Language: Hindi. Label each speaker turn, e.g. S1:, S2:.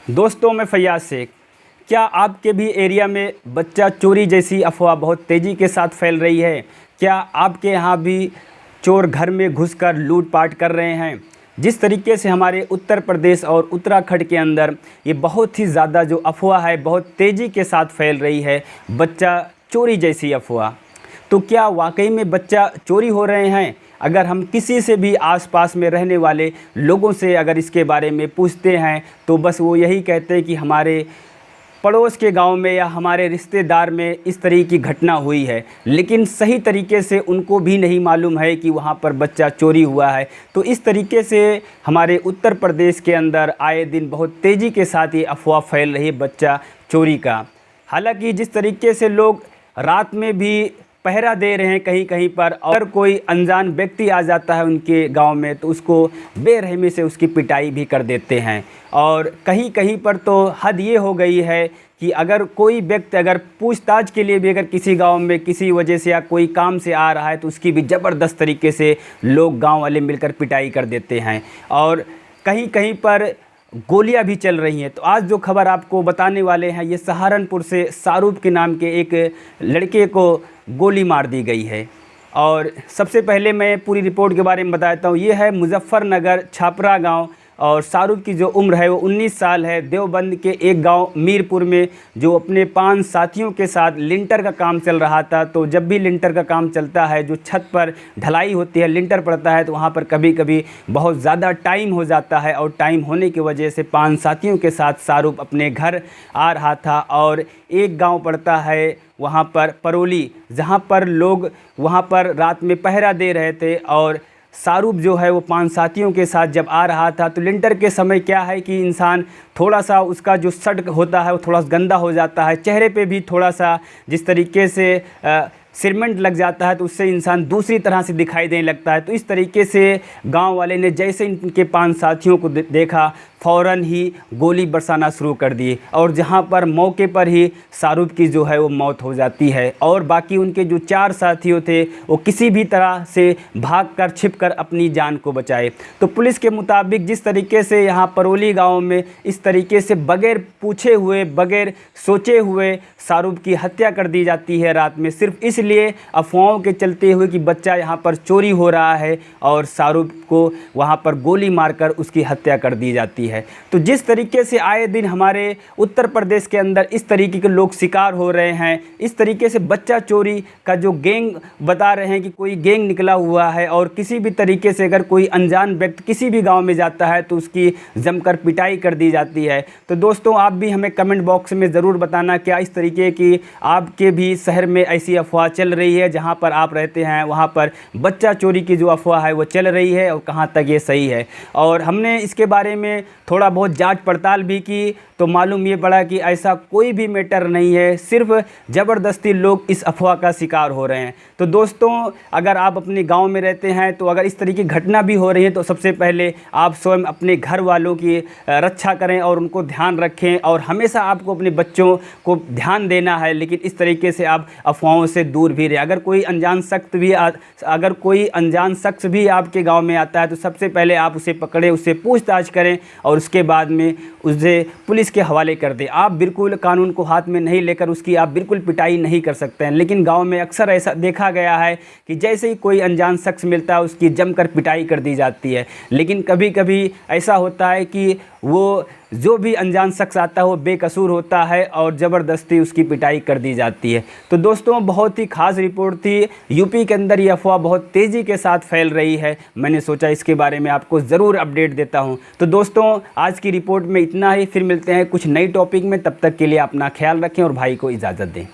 S1: दोस्तों, मैं फैयाज शेख। क्या आपके भी एरिया में बच्चा चोरी जैसी अफवाह बहुत तेज़ी के साथ फैल रही है? क्या आपके यहाँ भी चोर घर में घुसकर लूटपाट कर रहे हैं? जिस तरीके से हमारे उत्तर प्रदेश और उत्तराखंड के अंदर ये बहुत ही ज़्यादा जो अफवाह है बहुत तेज़ी के साथ फैल रही है, बच्चा चोरी जैसी अफवाह, तो क्या वाकई में बच्चा चोरी हो रहे हैं? अगर हम किसी से भी आसपास में रहने वाले लोगों से अगर इसके बारे में पूछते हैं तो बस वो यही कहते हैं कि हमारे पड़ोस के गांव में या हमारे रिश्तेदार में इस तरह की घटना हुई है, लेकिन सही तरीके से उनको भी नहीं मालूम है कि वहां पर बच्चा चोरी हुआ है। तो इस तरीके से हमारे उत्तर प्रदेश के अंदर आए दिन बहुत तेज़ी के साथ ये अफवाह फैल रही है बच्चा चोरी का। हालांकि जिस तरीके से लोग रात में भी पहरा दे रहे हैं कहीं कहीं पर, और कोई अनजान व्यक्ति आ जाता है उनके गांव में तो उसको बेरहमी से उसकी पिटाई भी कर देते हैं। और कहीं कहीं पर तो हद ये हो गई है कि अगर कोई व्यक्ति अगर पूछताछ के लिए भी अगर किसी गांव में किसी वजह से या कोई काम से आ रहा है तो उसकी भी ज़बरदस्त तरीके से लोग गांव वाले मिलकर पिटाई कर देते हैं। और कहीं कहीं पर गोलियां भी चल रही हैं। तो आज जो खबर आपको बताने वाले हैं ये सहारनपुर से शाहरुख के नाम के एक लड़के को गोली मार दी गई है। और सबसे पहले मैं पूरी रिपोर्ट के बारे में बताता हूँ। ये है मुजफ्फरनगर छापरा गांव, और शाहरुख की जो उम्र है वो 19 साल है। देवबंद के एक गांव मीरपुर में जो अपने 5 साथियों के साथ लिंटर का काम चल रहा था। तो जब भी लिंटर का काम चलता है, जो छत पर ढलाई होती है, लिंटर पड़ता है, तो वहाँ पर कभी कभी बहुत ज़्यादा टाइम हो जाता है। और टाइम होने की वजह से 5 साथियों के साथ शाहरुख अपने घर आ रहा था। और एक गाँव पड़ता है वहाँ पर परोली, जहाँ पर लोग वहाँ पर रात में पहरा दे रहे थे। और शाहरुख जो है वो 5 साथियों के साथ जब आ रहा था तो लिंटर के समय क्या है कि इंसान थोड़ा सा उसका जो शर्ट होता है वो थोड़ा सा गंदा हो जाता है, चेहरे पे भी थोड़ा सा जिस तरीके से सीमेंट लग जाता है तो उससे इंसान दूसरी तरह से दिखाई देने लगता है। तो इस तरीके से गांव वाले ने जैसे इनके 5 साथियों को देखा फ़ौरन ही गोली बरसाना शुरू कर दी, और जहां पर मौके पर ही शाहरुख की जो है वो मौत हो जाती है। और बाकी उनके जो 4 साथियों थे वो किसी भी तरह से भागकर छिपकर अपनी जान को बचाए। तो पुलिस के मुताबिक जिस तरीके से यहाँ परोली गाँव में इस तरीके से बगैर पूछे हुए बगैर सोचे हुए शाहरुख की हत्या कर दी जाती है रात में, सिर्फ इसलिए अफवाहों के चलते हुए कि बच्चा यहाँ पर चोरी हो रहा है, और शाहरुख को वहाँ पर गोली मारकर उसकी हत्या कर दी जाती है। तो जिस तरीके से आए दिन हमारे उत्तर प्रदेश के अंदर इस तरीके के लोग शिकार हो रहे हैं, इस तरीके से बच्चा चोरी का जो गैंग बता रहे हैं कि कोई गैंग निकला हुआ है, और किसी भी तरीके से अगर कोई अनजान व्यक्ति किसी भी गांव में जाता है तो उसकी जमकर पिटाई कर दी जाती है। तो दोस्तों, आप भी हमें कमेंट बॉक्स में ज़रूर बताना क्या इस तरीके की आपके भी शहर में ऐसी अफवाह चल रही है, जहां पर आप रहते हैं वहां पर बच्चा चोरी की जो अफवाह है वो चल रही है, और कहां तक ये सही है। और हमने इसके बारे में थोड़ा बहुत जांच पड़ताल भी की तो मालूम ये पड़ा कि ऐसा कोई भी मैटर नहीं है, सिर्फ ज़बरदस्ती लोग इस अफवाह का शिकार हो रहे हैं। तो दोस्तों, अगर आप अपने गांव में रहते हैं तो अगर इस तरीके की घटना भी हो रही है तो सबसे पहले आप स्वयं अपने घर वालों की रक्षा करें और उनको ध्यान रखें, और हमेशा आपको अपने बच्चों को ध्यान देना है, लेकिन इस तरीके से आप अफवाहों से दूर भी रहें। अगर कोई अनजान शख्स भी आपके गाँव में आता है तो सबसे पहले आप उसे पकड़ें, उससे पूछताछ करें, और उसके बाद में उसे पुलिस के हवाले कर दें। आप बिल्कुल कानून को हाथ में नहीं लेकर उसकी आप बिल्कुल पिटाई नहीं कर सकते हैं। लेकिन गांव में अक्सर ऐसा देखा गया है कि जैसे ही कोई अनजान शख्स मिलता है उसकी जमकर पिटाई कर दी जाती है। लेकिन कभी कभी ऐसा होता है कि वो जो भी अनजान शख्स आता है वो बेकसूर होता है और ज़बरदस्ती उसकी पिटाई कर दी जाती है। तो दोस्तों, बहुत ही ख़ास रिपोर्ट थी। यूपी के अंदर ये अफवाह बहुत तेज़ी के साथ फैल रही है। मैंने सोचा इसके बारे में आपको ज़रूर अपडेट देता हूं। तो दोस्तों, आज की रिपोर्ट में इतना ही, फिर मिलते हैं कुछ नई टॉपिक में। तब तक के लिए अपना ख्याल रखें और भाई को इजाज़त दें।